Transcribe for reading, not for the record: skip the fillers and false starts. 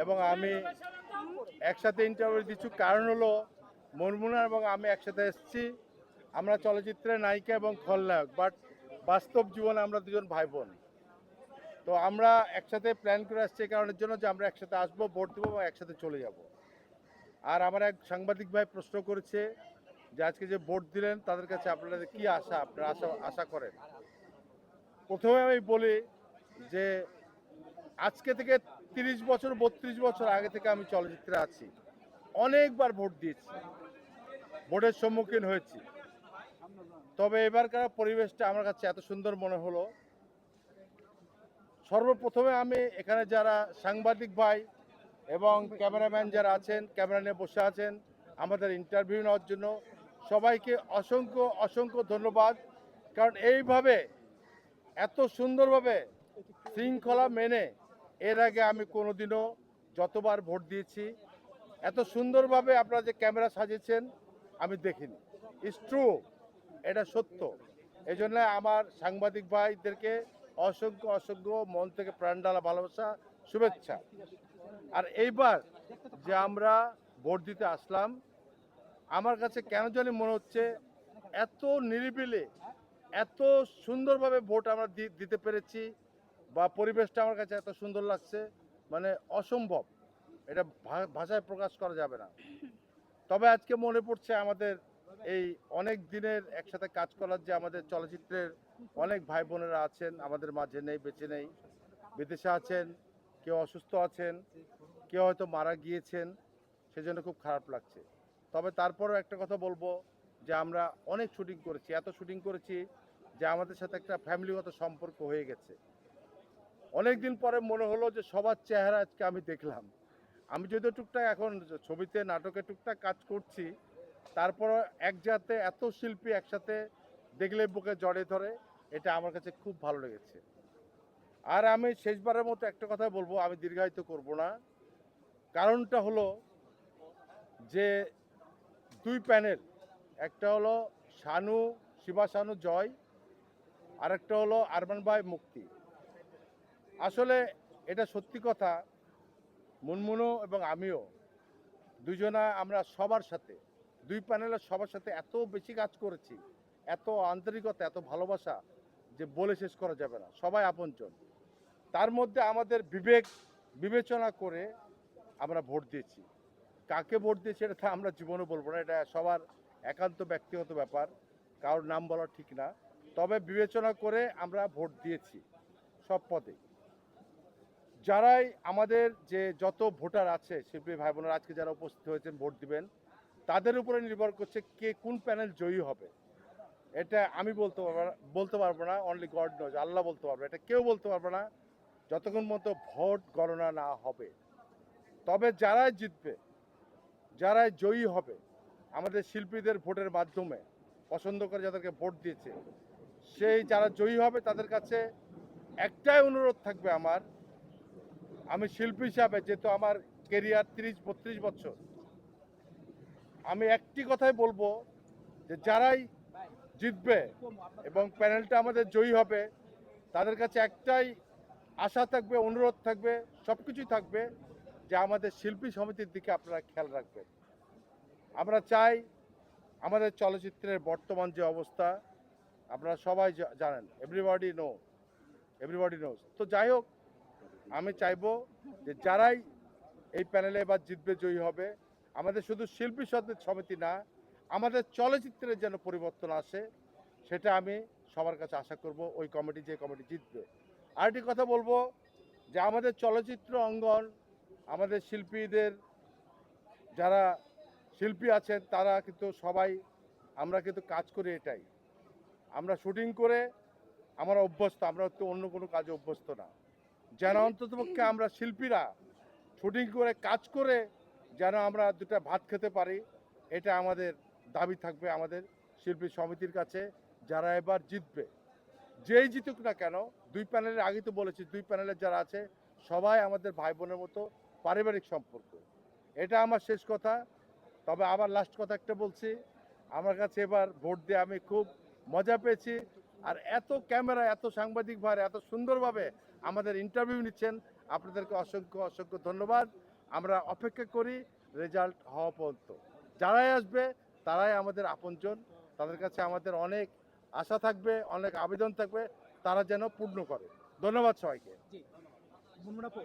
এবং আমি একসাথে ইন্টারভিউ দিচ্ছি। কারণ হলো মুনমুনা এবং আমি একসাথে এসেছি। আমরা চলচ্চিত্রের নায়িকা এবং খলনায়ক, বাট বাস্তব জীবনে আমরা দুজন ভাই বোন। তো আমরা একসাথে প্ল্যান করে আসছি এই কারণের জন্য যে আমরা একসাথে আসবো, ভোট দেবো এবং একসাথে চলে যাব। আর আমার এক সাংবাদিক ভাই প্রশ্ন করেছে যে আজকে যে ভোট দিলেন তাদের কাছে আপনাদের কি আশা, আপনারা আশা আশা করেন। প্রথমে আমি বলি যে আজকে থেকে 30 বছর 32 বছর আগে থেকে আমি চলচ্চিত্রে আছি, অনেকবার ভোট দিয়েছি, ভোটের সম্মুখীন হয়েছি। তবে এবারকার পরিবেশটা আমার কাছে এত সুন্দর মনে হলো। সর্বপ্রথমে আমি এখানে যারা সাংবাদিক ভাই এবং ক্যামেরাম্যান যারা আছেন, ক্যামেরা নিয়ে বসে আছেন আমাদের ইন্টারভিউ নেওয়ার জন্য, সবাইকে অসংখ্য অসংখ্য ধন্যবাদ। কারণ এইভাবে এত সুন্দরভাবে শৃঙ্খলা মেনে এর আগে আমি কোনোদিনও যতবার ভোট দিয়েছি এত সুন্দরভাবে আপনারা যে ক্যামেরা সাজিয়েছেন আমি দেখিনি। ইটস ট্রু, এটা সত্য। এই জন্য আমার সাংবাদিক ভাইদেরকে অসংখ্য অসংখ্য মন থেকে প্রাণ ঢালা ভালোবাসা, শুভেচ্ছা। আর এইবার যে আমরা ভোট দিতে আসলাম, আমার কাছে কেন জানি মনে হচ্ছে এত নিরিবিলি, এত সুন্দরভাবে ভোট আমরা দিতে পেরেছি, বা পরিবেশটা আমার কাছে এত সুন্দর লাগছে, মানে অসম্ভব, এটা ভাষায় প্রকাশ করা যাবে না। তবে আজকে মনে পড়ছে আমাদের এই অনেক দিনের একসাথে কাজ করার যে আমাদের চলচ্চিত্রের অনেক ভাই বোনেরা আছেন, আমাদের মাঝে নেই, বেঁচে নেই, বিদেশে আছেন, কেউ অসুস্থ আছেন, কেউ হয়তো মারা গিয়েছেন, সেজন্য খুব খারাপ লাগছে। তবে তারপরও একটা কথা বলবো যে আমরা অনেক শুটিং করেছি, এত শুটিং করেছি যে আমাদের সাথে একটা ফ্যামিলিগত সম্পর্ক হয়ে গেছে। অনেক দিন পরে মনে হলো যে সবার চেহারা আজকে আমি দেখলাম। আমি যদিও টুকটাক এখন ছবিতে নাটকে টুকটাক কাজ করছি, তারপরও এক জাতে এত শিল্পী একসাথে দেখলে বুকে জড়িয়ে ধরে, এটা আমার কাছে খুব ভালো লেগেছে। আর আমি শেষবারের মতো একটা কথা বলবো, আমি দীর্ঘায়িত করব না। কারণটা হলো যে দুই প্যানেল, একটা হলো শানু, শিবা শানু জয়, আর একটা হলো আরমান ভাই মুক্তি। আসলে এটা সত্যি কথা, মুনমুনু এবং আমিও দুজনা আমরা সবার সাথে, দুই প্যানেলের সবার সাথে এত বেশি কাজ করেছি, এত আন্তরিকতা, এত ভালোবাসা যে বলে শেষ করা যাবে না। সবাই আপনজন। তার মধ্যে আমাদের বিবেক বিবেচনা করে আমরা ভোট দিয়েছি। কাকে ভোট দিয়েছি এটা আমরা জীবনে বলবো না, এটা সবার একান্ত ব্যক্তিগত ব্যাপার, কারোর নাম বলা ঠিক না। তবে বিবেচনা করে আমরা ভোট দিয়েছি সব পদে। যারাই আমাদের যে যত ভোটার আছে, শিল্পী ভাই বোনেরা আজকে যারা উপস্থিত হয়েছেন ভোট দিবেন, তাদের উপরে নির্ভর করছে কে কোন প্যানেল জয়ী হবে। এটা আমি বলতে পারবো না, অনলি গড নোজ, আল্লাহ বলতে পারবে, এটা কেউ বলতে পারবে না যতক্ষণ মতো ভোট গণনা না হবে। তবে যারাই জিতবে, যারাই জয়ী হবে, আমাদের শিল্পীদের ভোটের মাধ্যমে পছন্দ করে যাদেরকে ভোট দিয়েছে, সেই যারা জয়ী হবে তাদের কাছে একটাই অনুরোধ থাকবে আমার। আমি শিল্পী হিসাবে, যেহেতু আমার কেরিয়ার 30-32 বছর, আমি একটি কথাই বলবো যে যারাই জিতবে এবং প্যানেলটা আমাদের জয়ী হবে, তাদের কাছে একটাই আশা থাকবে, অনুরোধ থাকবে, সব কিছুই থাকবে যে আমাদের শিল্পী সমিতির দিকে আপনারা খেয়াল রাখবেন। আমরা চাই আমাদের চলচ্চিত্রের বর্তমান যে অবস্থা আপনারা সবাই জানেন, এভরিবডি নোজ। তো যাই হোক, আমি চাইবো যে যারাই এই প্যানেলে এবার জিতবে, জয়ী হবে, আমাদের শুধু শিল্পী সমিতি না, আমাদের চলচ্চিত্রের যেন পরিবর্তন আসে, সেটা আমি সবার কাছে আশা করব, ওই কমিটি যে কমিটি জিতবে। আরেকটি কথা বলবো যে আমাদের চলচ্চিত্র অঙ্গন, আমাদের শিল্পীদের যারা শিল্পী আছেন তারা কিন্তু সবাই, আমরা কিন্তু কাজ করি এটাই, আমরা শুটিং করে আমরা অভ্যস্ত, আমরা তো অন্য কোনো কাজে অভ্যস্ত না। যেন অন্ততপক্ষে আমরা শিল্পীরা শুটিং করে কাজ করে যেন আমরা দুটা ভাত খেতে পারি, এটা আমাদের দাবি থাকবে আমাদের শিল্পী সমিতির কাছে। যারা এবার জিতবে, যেই জিতুক না কেন, দুই প্যানেলের আগে তো বলেছি, দুই প্যানেলের যারা আছে সবাই আমাদের ভাই বোনের মতো পারিবারিক সম্পর্ক, এটা আমার শেষ কথা। তবে আবার লাস্ট কথা একটা বলছি, আমার কাছে এবার ভোট দিয়ে আমি খুব মজা পেয়েছি। আর এত ক্যামেরা, এত সাংবাদিক ভাই এত সুন্দরভাবে আমাদের ইন্টারভিউ নিচ্ছেন, আপনাদেরকে অসংখ্য অসংখ্য ধন্যবাদ। আমরা অপেক্ষা করি রেজাল্ট হওয়া পর্যন্ত। যারাই আসবে তারাই আমাদের আপনজন, তাদের কাছে আমাদের অনেক আশা থাকবে, অনেক আবেদন থাকবে, তারা যেন পূর্ণ করে। ধন্যবাদ সবাইকে। জি মুনমুন আপু